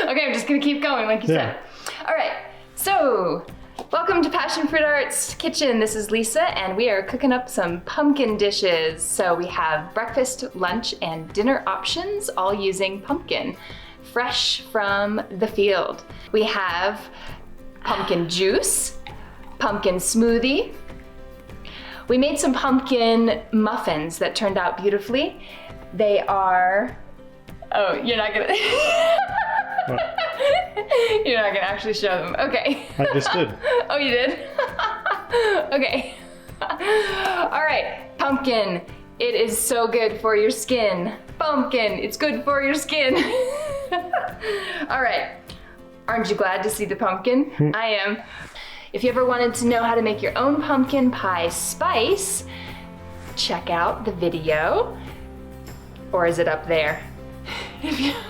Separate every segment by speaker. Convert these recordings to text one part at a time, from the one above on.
Speaker 1: Okay, I'm just gonna keep going like you said. All right, so welcome to Passionfruit Art's kitchen. This is Lisa, and we are cooking up some pumpkin dishes. So we have breakfast, lunch, and dinner options, all using pumpkin, fresh from the field. We have pumpkin juice, pumpkin smoothie. We made some pumpkin muffins that turned out beautifully. They are, oh, you're not gonna, you're not gonna actually show them. Okay.
Speaker 2: I just did.
Speaker 1: Oh, you did? Okay. All right, pumpkin. It is so good for your skin. Pumpkin, it's good for your skin. All right, aren't you glad to see the pumpkin? I am. If you ever wanted to know how to make your own pumpkin pie spice, check out the video. Or is it up there?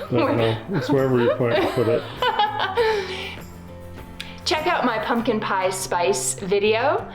Speaker 2: Don't know. It's wherever you put it.
Speaker 1: Check out my pumpkin pie spice video.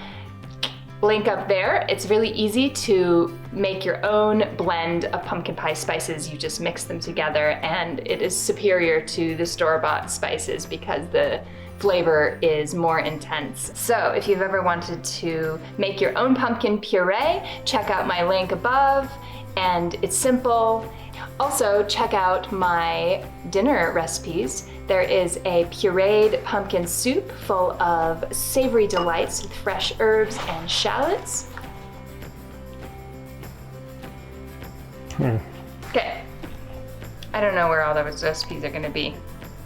Speaker 1: Link up there. It's really easy to make your own blend of pumpkin pie spices. You just mix them together, and it is superior to the store-bought spices because the flavor is more intense. So if you've ever wanted to make your own pumpkin puree, check out my link above, and it's simple. Also, check out my dinner recipes. There is a pureed pumpkin soup full of savory delights with fresh herbs and shallots. Okay. I don't know where all those recipes are gonna be.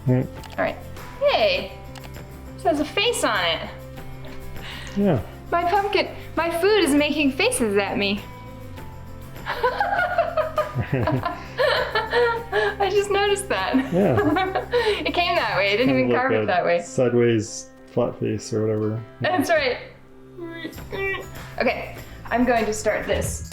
Speaker 1: All right. Hey, this has a face on it.
Speaker 2: Yeah.
Speaker 1: My food is making faces at me. I just noticed that.
Speaker 2: Yeah.
Speaker 1: It came that way. I didn't even carve it that way.
Speaker 2: Sideways flat face or whatever.
Speaker 1: That's right. Okay, I'm going to start this.